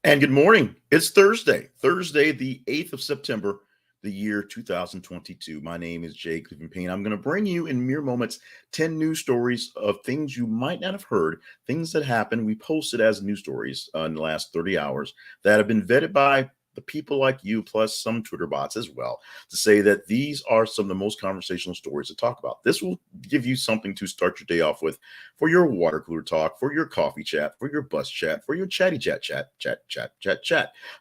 And good morning. It's Thursday, the 8th of September, the year 2022. My name is Jay Cleveland Payne. I'm going to bring you in mere moments 10 news stories of things you might not have heard, things that happened. We posted as news stories in the last 30 hours that have been vetted by the people like you, plus some Twitter bots as well, to say that these are some of the most conversational stories to talk about. This will give you something to start your day off with for your water cooler talk, for your coffee chat, for your bus chat, for your chatty chat.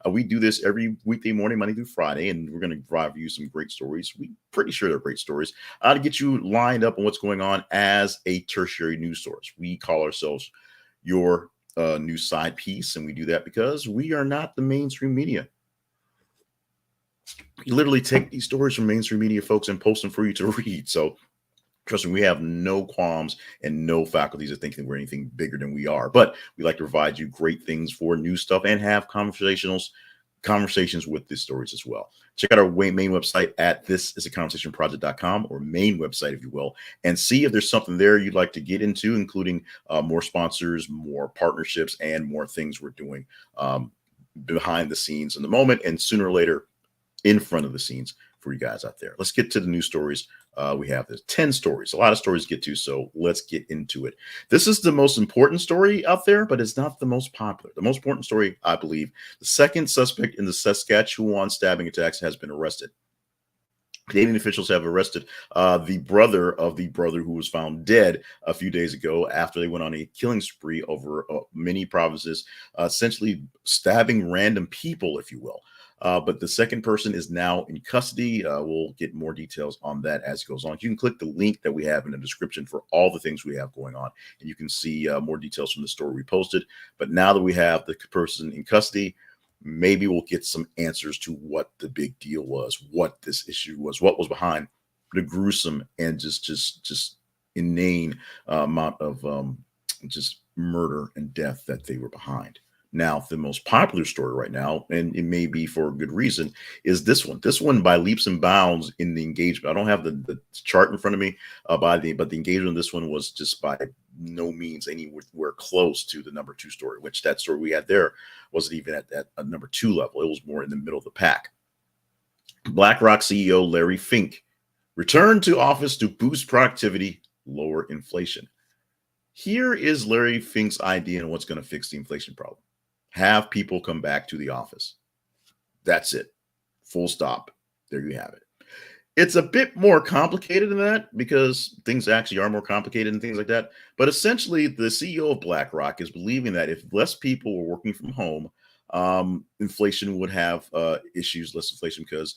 We do this every weekday morning, Monday through Friday, and we're going to provide you some great stories. We're pretty sure they're great stories to get you lined up on what's going on as a tertiary news source. We call ourselves your news side piece, and we do that because we are not the mainstream media. You literally take these stories from mainstream media folks and post them for you to read. So trust me, we have no qualms and no faculties of thinking we're anything bigger than we are. But we like to provide you great things for new stuff and have conversations with these stories as well. Check out our main website at thisisaconversationproject.com, or main website, if you will, and see if there's something there you'd like to get into, including more sponsors, more partnerships, and more things we're doing behind the scenes in the moment, and sooner or later in front of the scenes for you guys out there. Let's get to the news stories. We have 10 stories, a lot of stories to get to, so let's get into it. This is the most important story out there, but it's not the most popular. The most important story, I believe, the second suspect in the Saskatchewan stabbing attacks has been arrested. Canadian officials have arrested the brother of the brother who was found dead a few days ago after they went on a killing spree over many provinces, essentially stabbing random people, if you will. But the second person is now in custody. We'll get more details on that as it goes on. You can click the link that we have in the description for all the things we have going on, and you can see more details from the story we posted. But now that we have the person in custody, maybe we'll get some answers to what the big deal was, what this issue was, what was behind the gruesome and just inane amount of just murder and death that they were behind. Now, the most popular story right now, and it may be for a good reason, is this one. This one, by leaps and bounds in the engagement. I don't have the chart in front of me, but the engagement of this one was just by no means anywhere close to the number 2 story, which that story we had there wasn't even at that number 2 level. It was more in the middle of the pack. BlackRock CEO Larry Fink returned to office to boost productivity, lower inflation. Here is Larry Fink's idea on what's going to fix the inflation problem. Have people come back to the office. That's it. Full stop. There you have it. It's a bit more complicated than that, because things actually are more complicated and things like that. But essentially, the CEO of BlackRock is believing that if less people were working from home, inflation would have issues, less inflation, because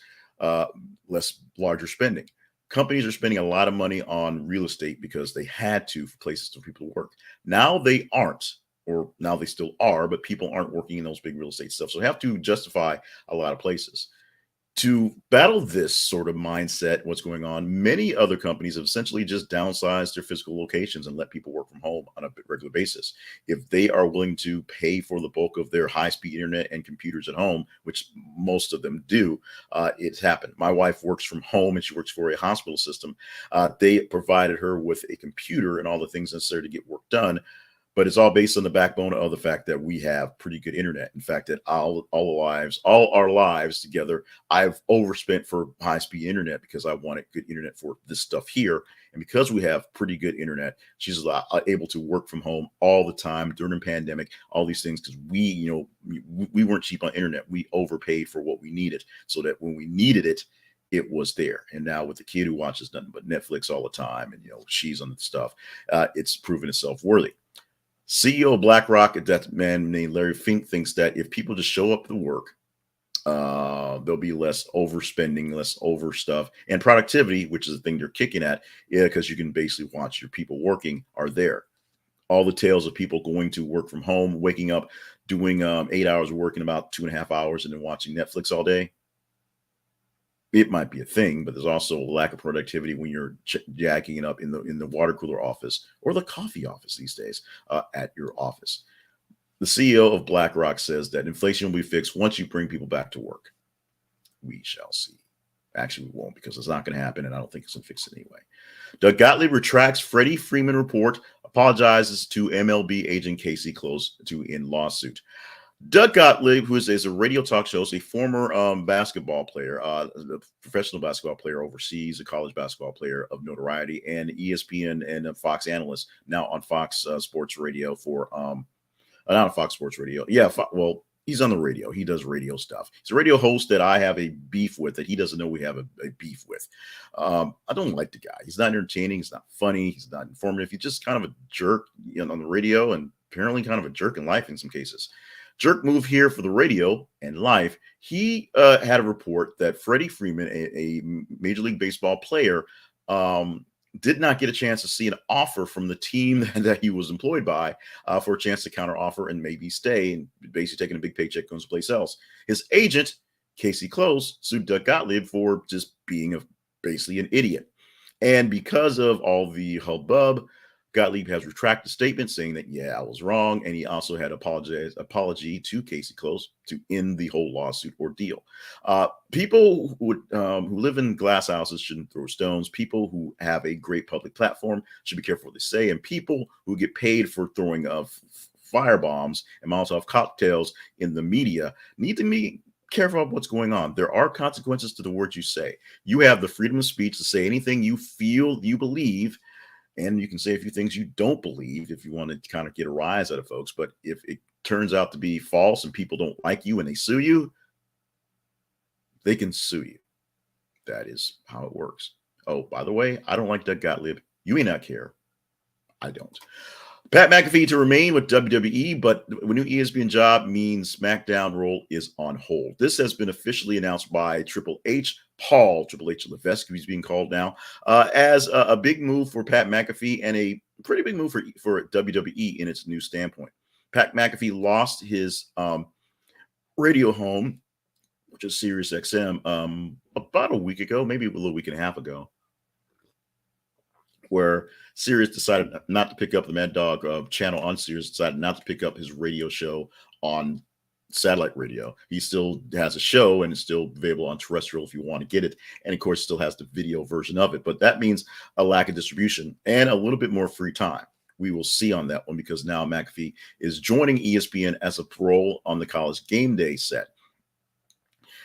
larger spending. Companies are spending a lot of money on real estate because they had to for places for people to work. Now they aren't. Or now they still are, but people aren't working in those big real estate stuff. So they have to justify a lot of places. To battle this sort of mindset, what's going on, many other companies have essentially just downsized their physical locations and let people work from home on a regular basis. If they are willing to pay for the bulk of their high-speed internet and computers at home, which most of them do, it's happened. My wife works from home and she works for a hospital system. They provided her with a computer and all the things necessary to get work done. But it's all based on the backbone of the fact that we have pretty good internet. In fact, that all our lives together, I've overspent for high-speed internet because I wanted good internet for this stuff here. And because we have pretty good internet, she's able to work from home all the time during the pandemic, all these things, because we weren't cheap on internet. We overpaid for what we needed, so that when we needed it, it was there. And now with the kid who watches nothing but Netflix all the time, and she's on the stuff, it's proven itself worthy. CEO of BlackRock, that man named Larry Fink, thinks that if people just show up to work, there'll be less overspending, less over stuff, and productivity, which is the thing they're kicking at, because you can basically watch your people working are there. All the tales of people going to work from home, waking up, doing 8 hours of work in about 2.5 hours, and then watching Netflix all day. It might be a thing, but there's also a lack of productivity when you're jacking it up in the water cooler office or the coffee office these days at your office. The CEO of BlackRock says that inflation will be fixed once you bring people back to work. We shall see. Actually, we won't, because it's not going to happen, and I don't think it's going to fix it anyway. Doug Gottlieb retracts Freddie Freeman report, apologizes to MLB agent Casey Close to in lawsuit. Doug Gottlieb, who is a radio talk show, is a former basketball player, a professional basketball player overseas, a college basketball player of notoriety, and ESPN and a Fox analyst, now on Fox Sports Radio for not on Fox Sports Radio. Yeah, well, he's on the radio. He does radio stuff. He's a radio host that I have a beef with that he doesn't know we have a beef with. I don't like the guy. He's not entertaining. He's not funny. He's not informative. He's just kind of a jerk, on the radio, and apparently kind of a jerk in life in some cases. Jerk move here for the radio and life. He had a report that Freddie Freeman, a Major League Baseball player, did not get a chance to see an offer from the team that he was employed by for a chance to counter offer and maybe stay, and basically taking a big paycheck going someplace else. His agent, Casey Close, sued Doug Gottlieb for just being basically an idiot. And because of all the hubbub, Gottlieb has retracted the statement saying that, yeah, I was wrong. And he also had apology to Casey Close to end the whole lawsuit ordeal. People who live in glass houses shouldn't throw stones. People who have a great public platform should be careful what they say. And people who get paid for throwing firebombs and Molotov cocktails in the media need to be careful of what's going on. There are consequences to the words you say. You have the freedom of speech to say anything you feel you believe. And you can say a few things you don't believe if you want to kind of get a rise out of folks. But if it turns out to be false and people don't like you and they sue you, they can sue you. That is how it works. Oh, by the way, I don't like Doug Gottlieb. You may not care. I don't. Pat McAfee to remain with WWE, but the new ESPN job means SmackDown role is on hold. This has been officially announced by Triple H, Triple H Levesque, he's being called now, as a big move for Pat McAfee and a pretty big move for WWE in its new standpoint. Pat McAfee lost his radio home, which is Sirius XM, about a week ago, maybe a little week and a half ago, where Sirius decided not to pick up the Mad Dog channel on Sirius, decided not to pick up his radio show on satellite radio. He still has a show and it's still available on terrestrial if you want to get it. And of course, still has the video version of it. But that means a lack of distribution and a little bit more free time. We will see on that one because now McAfee is joining ESPN as a role on the College Game Day set.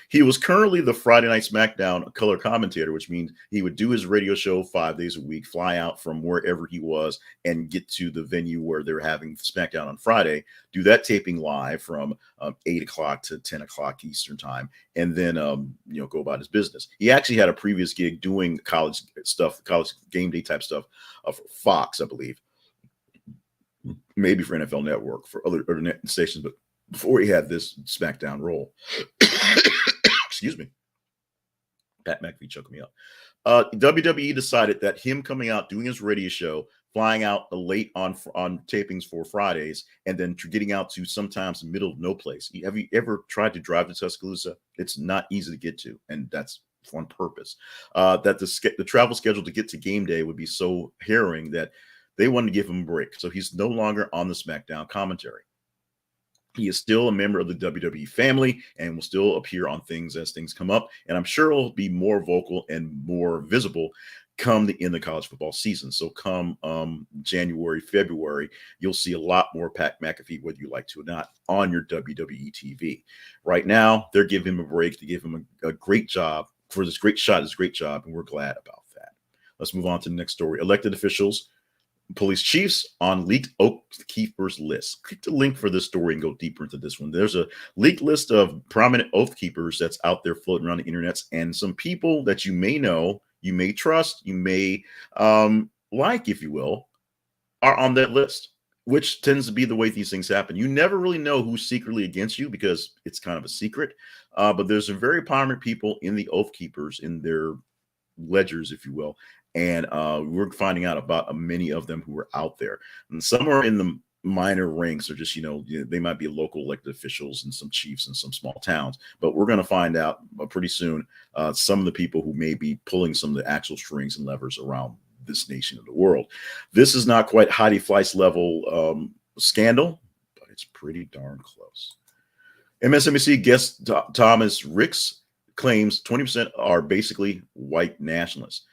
He was currently the Friday Night SmackDown color commentator, which means he would do his radio show 5 days a week, fly out from wherever he was and get to the venue where they're having SmackDown on Friday, do that taping live from 8 o'clock to 10 o'clock Eastern time, and then, go about his business. He actually had a previous gig doing college stuff, college game day type stuff for Fox, I believe, maybe for NFL Network, for other stations, but before he had this SmackDown role. Excuse me. Pat McAfee choking me up. WWE decided that him coming out, doing his radio show, flying out late on tapings for Fridays, and then getting out to sometimes the middle of no place. Have you ever tried to drive to Tuscaloosa? It's not easy to get to, and that's on purpose. That the travel schedule to get to game day would be so harrowing that they wanted to give him a break. So he's no longer on the SmackDown commentary. He is still a member of the WWE family and will still appear on things as things come up. And I'm sure he'll be more vocal and more visible come the end of college football season. So come January, February, you'll see a lot more Pat McAfee, whether you like to or not, on your WWE TV. Right now, they're giving him a break to give him a great job for this great job, and we're glad about that. Let's move on to the next story. Elected officials, police chiefs on leaked oath keepers list. Click the link for this story and go deeper into this one. There's a leaked list of prominent oath keepers that's out there floating around the internet, and some people that you may know, you may trust, you may like, if you will, are on that list, which tends to be the way these things happen. You never really know who's secretly against you because it's kind of a secret. But there's some very prominent people in the oath keepers, in their ledgers, if you will. And we're finding out about many of them who are out there. And some are in the minor ranks, or just, they might be local elected officials and some chiefs in some small towns. But we're going to find out pretty soon some of the people who may be pulling some of the actual strings and levers around this nation of the world. This is not quite Heidi Fleiss level scandal, but it's pretty darn close. MSNBC guest Thomas Ricks claims 20% are basically white nationalists.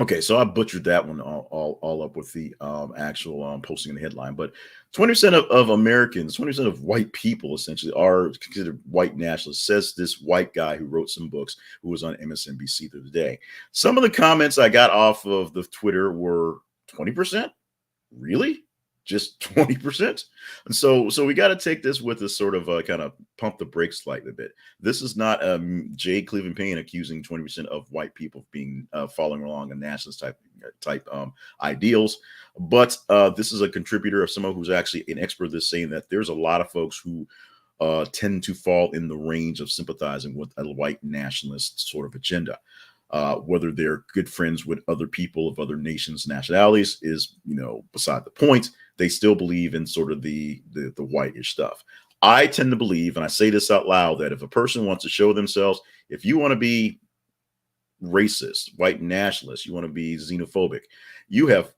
Okay, so I butchered that one all up with the actual posting in the headline. But 20% of Americans, 20% of white people essentially are considered white nationalists, says this white guy who wrote some books who was on MSNBC the other day. Some of the comments I got off of the Twitter were 20%? Really? Just 20%? And so we got to take this with a sort of kind of pump the brakes slightly a bit. This is not Jay Cleveland Payne accusing 20% of white people of being following along a nationalist type ideals, but this is a contributor of someone who's actually an expert that's saying that there's a lot of folks who tend to fall in the range of sympathizing with a white nationalist sort of agenda. Whether they're good friends with other people of other nations, nationalities is, beside the point. They still believe in sort of the whitish stuff. I tend to believe, and I say this out loud, that if a person wants to show themselves, if you want to be racist, white nationalist, you want to be xenophobic, you have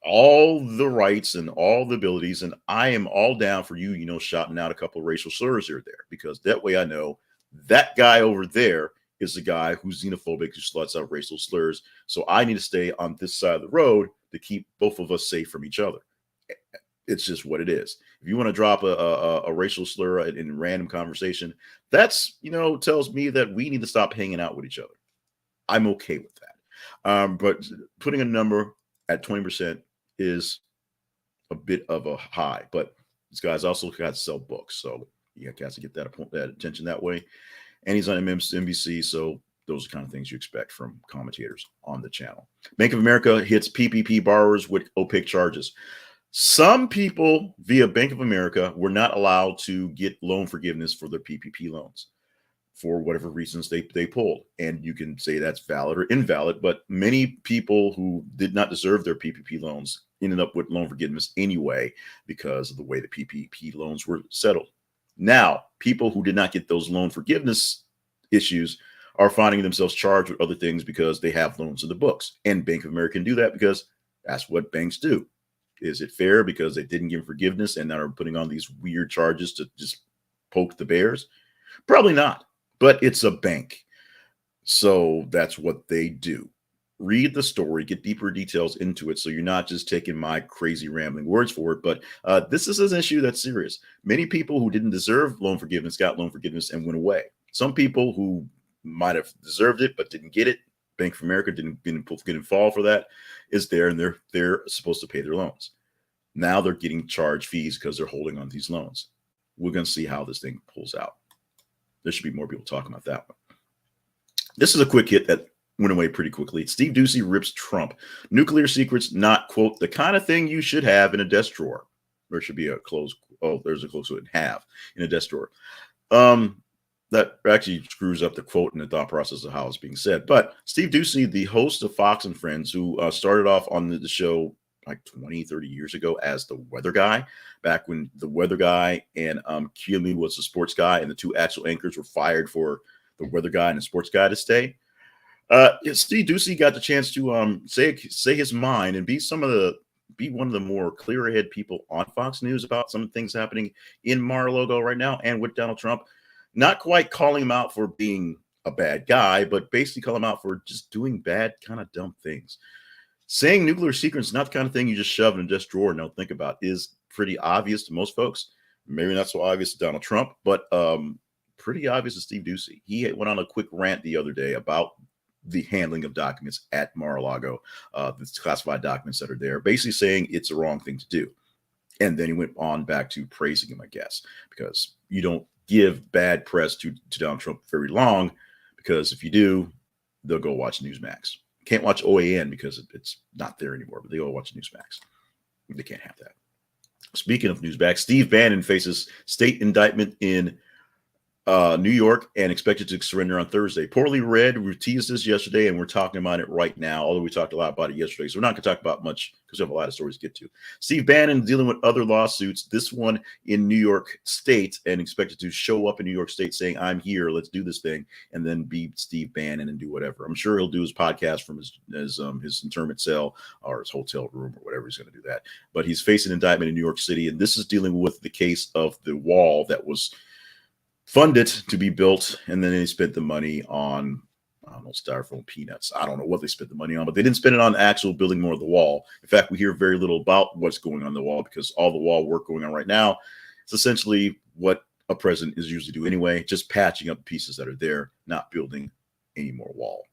all the rights and all the abilities, and I am all down for you, shouting out a couple of racial slurs here or there, because that way I know that guy over there is the guy who's xenophobic, who sluts out racial slurs. So I need to stay on this side of the road to keep both of us safe from each other. It's just what it is. If you want to drop a racial slur in a random conversation, that's, tells me that we need to stop hanging out with each other. I'm okay with that. But putting a number at 20% is a bit of a high. But this guy's also got to sell books. So you got to get that attention that way. And he's on MSNBC, so those are the kind of things you expect from commentators on the channel. Bank of America hits PPP borrowers with opaque charges. Some people via Bank of America were not allowed to get loan forgiveness for their PPP loans for whatever reasons they pulled. And you can say that's valid or invalid, but many people who did not deserve their PPP loans ended up with loan forgiveness anyway because of the way the PPP loans were settled. Now, people who did not get those loan forgiveness issues are finding themselves charged with other things because they have loans in the books. And Bank of America can do that because that's what banks do. Is it fair because they didn't give forgiveness and now are putting on these weird charges to just poke the bears? Probably not, but it's a bank. So that's what they do. Read the story, get deeper details into it, so you're not just taking my crazy rambling words for it. But this is an issue that's serious. Many people who didn't deserve loan forgiveness got loan forgiveness and went away. Some people who might have deserved it but didn't get it, Bank of America didn't fall for that, is there, and they're supposed to pay their loans. Now they're getting charged fees because they're holding on to these loans. We're going to see how this thing pulls out. There should be more people talking about that one. This is a quick hit that went away pretty quickly. Steve Doocy rips Trump. Nuclear secrets, not, quote, the kind of thing you should have in a desk drawer. There should be a close. Oh, there's a close to it. Have in a desk drawer. That actually screws up the quote and the thought process of how it's being said. But Steve Doocy, the host of Fox and Friends, who started off on the show like 20, 30 years ago as the weather guy, back when the weather guy and Keely was the sports guy, and the two actual anchors were fired for the weather guy and the sports guy to stay. Steve Doocy got the chance to say his mind and be one of the more clear-headed people on Fox News about some things happening in Mar-a-Lago right now and with Donald Trump. Not quite calling him out for being a bad guy, but basically calling him out for just doing bad, kind of dumb things. Saying nuclear secrets is not the kind of thing you just shove in a desk drawer and don't think about. Is pretty obvious to most folks. Maybe not so obvious to Donald Trump, but pretty obvious to Steve Doocy. He went on a quick rant the other day about the handling of documents at Mar-a-Lago, the classified documents that are there, basically saying it's the wrong thing to do. And then he went on back to praising him, I guess, because you don't give bad press to Donald Trump very long, because if you do, they'll go watch Newsmax. Can't watch OAN because it's not there anymore, but they all watch Newsmax. They can't have that. Speaking of Newsmax, Steve Bannon faces state indictment in New York and expected to surrender on Thursday. Poorly read. We teased this yesterday and we're talking about it right now, although we talked a lot about it yesterday. So we're not going to talk about much because we have a lot of stories to get to. Steve Bannon dealing with other lawsuits, this one in New York State, and expected to show up in New York State saying, I'm here, let's do this thing, and then be Steve Bannon and do whatever. I'm sure he'll do his podcast from his internment cell or his hotel room or whatever he's going to do that. But he's facing indictment in New York City, and this is dealing with the case of the wall that was funded to be built, and then they spent the money on I don't know, styrofoam peanuts. I don't know what they spent the money on, but they didn't spend it on actual building more of the wall. In fact, we hear very little about what's going on the wall because all the wall work going on right now is essentially what a president is usually do anyway, just patching up pieces that are there, not building any more wall.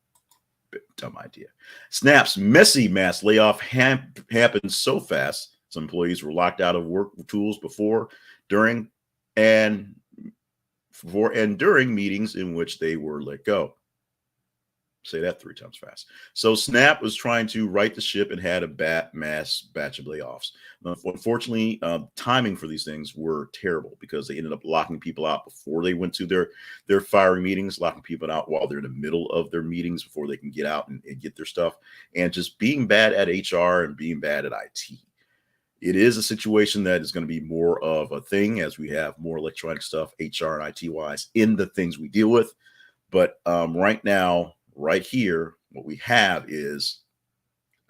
Dumb idea. Snap's messy mass layoff happened so fast. Some employees were locked out of work tools before, during, and during meetings in which they were let go. Say that 3 times fast. So Snap was trying to right the ship and had a mass batch of layoffs. Unfortunately, timing for these things were terrible because they ended up locking people out before they went to their firing meetings, locking people out while they're in the middle of their meetings before they can get out and get their stuff, and just being bad at HR and being bad at IT. It is a situation that is going to be more of a thing as we have more electronic stuff, HR and IT wise, in the things we deal with. But right now, right here, what we have is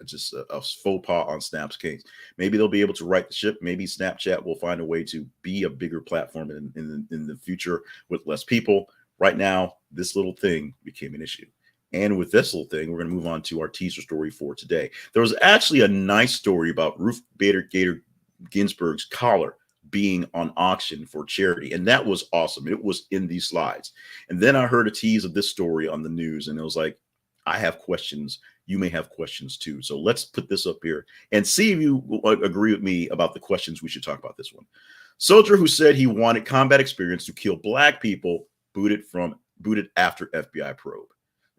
just a faux pas on Snap's case. Maybe they'll be able to right the ship. Maybe Snapchat will find a way to be a bigger platform in the future with less people. Right now, this little thing became an issue. And with this little thing, we're going to move on to our teaser story for today. There was actually a nice story about Ruth Bader Ginsburg's collar being on auction for charity. And that was awesome. It was in these slides. And then I heard a tease of this story on the news, and it was like, I have questions. You may have questions too. So let's put this up here and see if you agree with me about the questions we should talk about this one. Soldier who said he wanted combat experience to kill black people booted after FBI probe.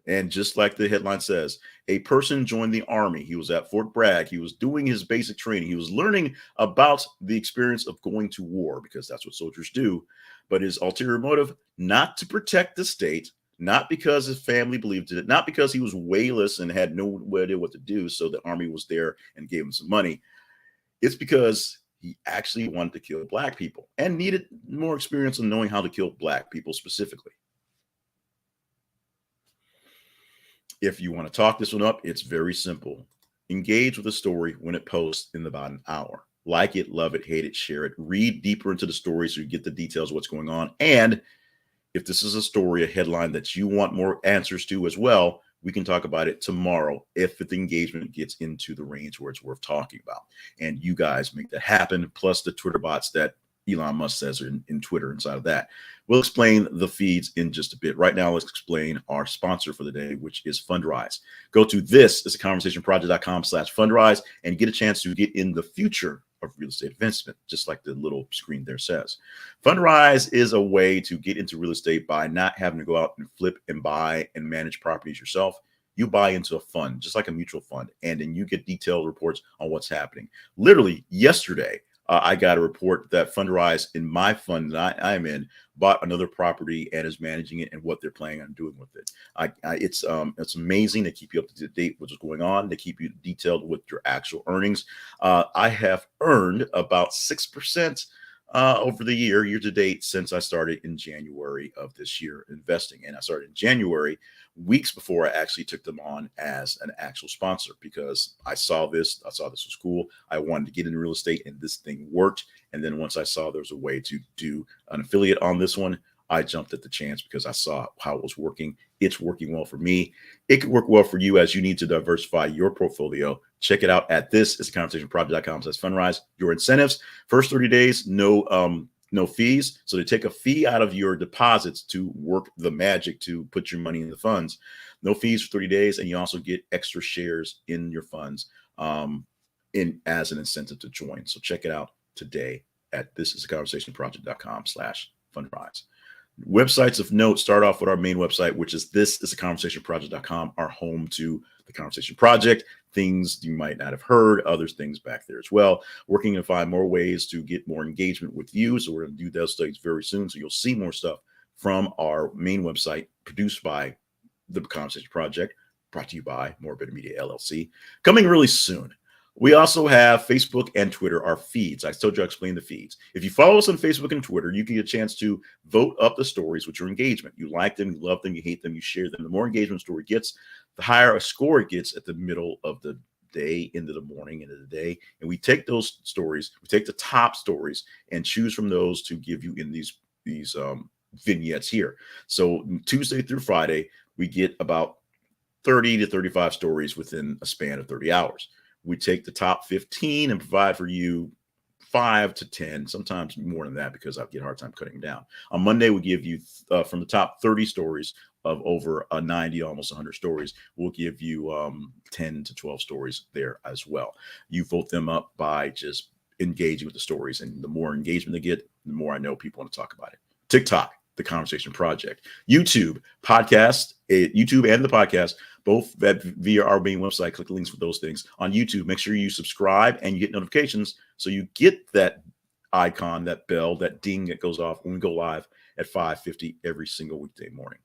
And just like the headline says, a person joined the Army. He was at Fort Bragg. He was doing his basic training. He was learning about the experience of going to war because that's what soldiers do. But his ulterior motive, not to protect the state, not because his family believed in it, not because he was wayless and had no idea what to do, so the Army was there and gave him some money. It's because he actually wanted to kill black people and needed more experience in knowing how to kill black people specifically. If you want to talk this one up, it's very simple. Engage with the story when it posts in about an hour. Like it, love it, hate it, share it. Read deeper into the story so you get the details of what's going on. And if this is a story, a headline that you want more answers to as well, we can talk about it tomorrow if the engagement gets into the range where it's worth talking about. And you guys make that happen, plus the Twitter bots that Elon Musk says are in Twitter inside of that. We'll explain the feeds in just a bit. Right now, let's explain our sponsor for the day, which is Fundrise. Go to thisistheconversationproject.com/Fundrise and get a chance to get in the future of real estate investment, just like the little screen there says. Fundrise is a way to get into real estate by not having to go out and flip and buy and manage properties yourself. You buy into a fund, just like a mutual fund, and then you get detailed reports on what's happening. Literally yesterday, I got a report that Fundrise in my fund that I'm in bought another property and is managing it and what they're planning on doing with it. It's amazing. They keep you up to date with what's going on. They keep you detailed with your actual earnings. I have earned about 6% over the year to date since I started in January of this year investing. And I started in January, weeks before I actually took them on as an actual sponsor, because I saw this was cool. I wanted to get into real estate and this thing worked. And then once I saw there was a way to do an affiliate on this one, I jumped at the chance because I saw how it was working. It's working well for me. It could work well for you as you need to diversify your portfolio. Check it out at thisistheconversationproject.com/Fundrise. Your incentives, first 30 days, no fees. So they take a fee out of your deposits to work the magic to put your money in the funds. No fees for 30 days. And you also get extra shares in your funds as an incentive to join. So check it out today at thisistheconversationproject.com/Fundrise. Websites of note start off with our main website, which is thisistheconversationproject.com, our home to the Conversation Project. Things you might not have heard, other things back there as well. Working to find more ways to get more engagement with you. So we're going to do those things very soon. So you'll see more stuff from our main website, produced by the Conversation Project, brought to you by Morbid Media LLC, coming really soon. We also have Facebook and Twitter, our feeds. I told you I explained the feeds. If you follow us on Facebook and Twitter, you can get a chance to vote up the stories with your engagement. You like them, you love them, you hate them, you share them. The more engagement a story gets, the higher a score it gets at the middle of the day, into the morning, into the day. And we take those stories, we take the top stories and choose from those to give you in these vignettes here. So Tuesday through Friday, we get about 30 to 35 stories within a span of 30 hours. We take the top 15 and provide for you 5 to 10, sometimes more than that because I get a hard time cutting them down. On Monday, we give you from the top 30 stories of over 90, almost 100 stories, we'll give you 10 to 12 stories there as well. You vote them up by just engaging with the stories, and the more engagement they get, the more I know people want to talk about it. TikTok, The Conversation Project. YouTube, podcast, YouTube and the podcast, both via our main website. Click the links for those things. On YouTube, make sure you subscribe and you get notifications so you get that icon, that bell, that ding that goes off when we go live at 5:50 every single weekday morning.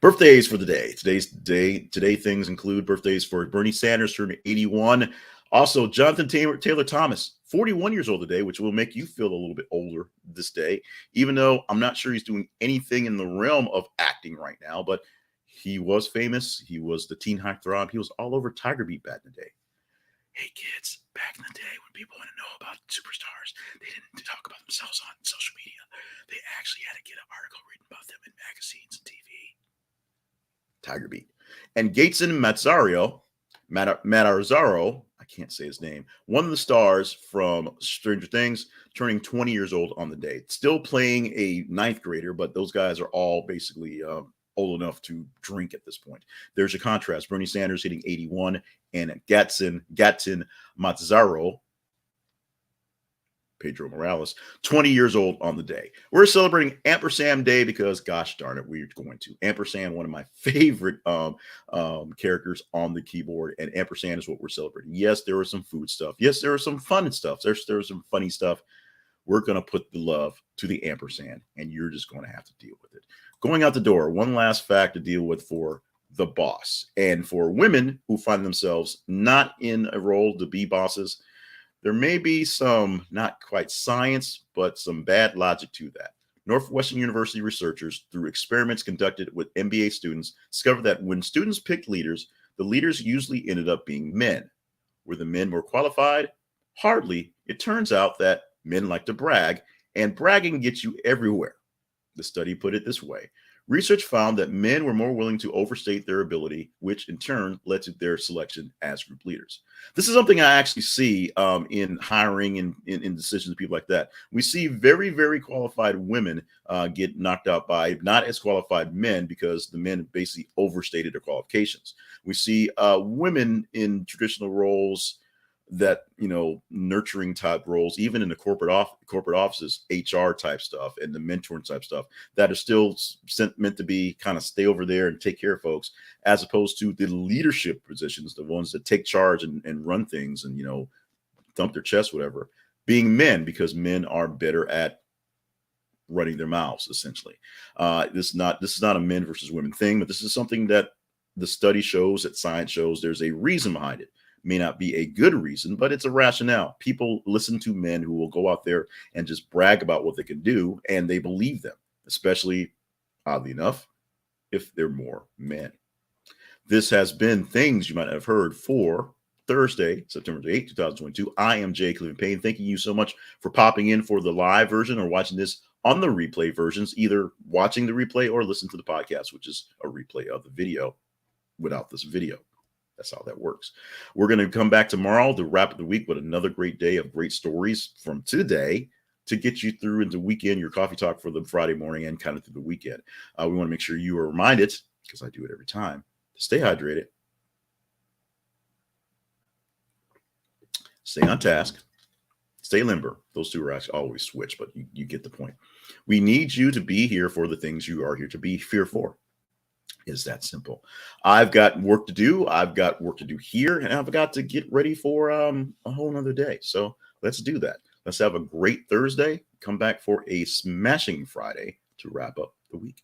Birthdays for the day. Today things include birthdays for Bernie Sanders, turning 81. Also, Jonathan Taylor Thomas, 41 years old today, which will make you feel a little bit older this day, even though I'm not sure he's doing anything in the realm of acting right now, but he was famous. He was the teen heartthrob. He was all over Tiger Beat back in the day. Hey, kids, back in the day when people want to know about superstars, they didn't talk about themselves on social media. They actually had to get an article written about them in magazines and TV. Tiger Beat. And Gateson Matarazzo, I can't say his name, one of the stars from Stranger Things, turning 20 years old on the day. Still playing a ninth grader, but those guys are all basically old enough to drink at this point. There's a contrast. Bernie Sanders hitting 81 and Gatzin Matarazzo, Pedro Morales, 20 years old on the day. We're celebrating Ampersand Day because, gosh darn it, we're going to. Ampersand, one of my favorite characters on the keyboard, and Ampersand is what we're celebrating. Yes, there was some food stuff. Yes, there was some fun stuff. There was some funny stuff. We're going to put the love to the Ampersand, and you're just going to have to deal with it. Going out the door, one last fact to deal with for the boss. And for women who find themselves not in a role to be bosses, there may be some, not quite science, but some bad logic to that. Northwestern University researchers, through experiments conducted with MBA students, discovered that when students picked leaders, the leaders usually ended up being men. Were the men more qualified? Hardly. It turns out that men like to brag, and bragging gets you everywhere. The study put it this way. Research found that men were more willing to overstate their ability, which in turn led to their selection as group leaders. This is something I actually see in hiring and in decisions and people like that. We see very, very qualified women get knocked out by not as qualified men because the men basically overstated their qualifications. We see women in traditional roles that, nurturing type roles, even in the corporate offices, HR type stuff and the mentoring type stuff that are still meant to be kind of stay over there and take care of folks, as opposed to the leadership positions, the ones that take charge and run things and, thump their chest, whatever, being men, because men are better at running their mouths, essentially. This is not a men versus women thing, but this is something that the study shows, that science shows there's a reason behind it. May not be a good reason, but it's a rationale. People listen to men who will go out there and just brag about what they can do, and they believe them, especially, oddly enough, if they're more men. This has been Things You Might Have Heard for Thursday, September 8, 2022. I am Jay Cleveland Payne. Thanking you so much for popping in for the live version or watching this on the replay versions, either watching the replay or listen to the podcast, which is a replay of the video without this video. That's how that works. We're going to come back tomorrow to wrap up the week with another great day of great stories from today to get you through into weekend, your coffee talk for the Friday morning and kind of through the weekend. We want to make sure you are reminded, because I do it every time, to stay hydrated, stay on task, stay limber. Those two are actually always switch, but you get the point. We need you to be here for the things you are here to be here for. Is that simple. I've got work to do. I've got work to do here, and I've got to get ready for a whole nother day. So let's do that. Let's have a great Thursday. Come back for a smashing Friday to wrap up the week.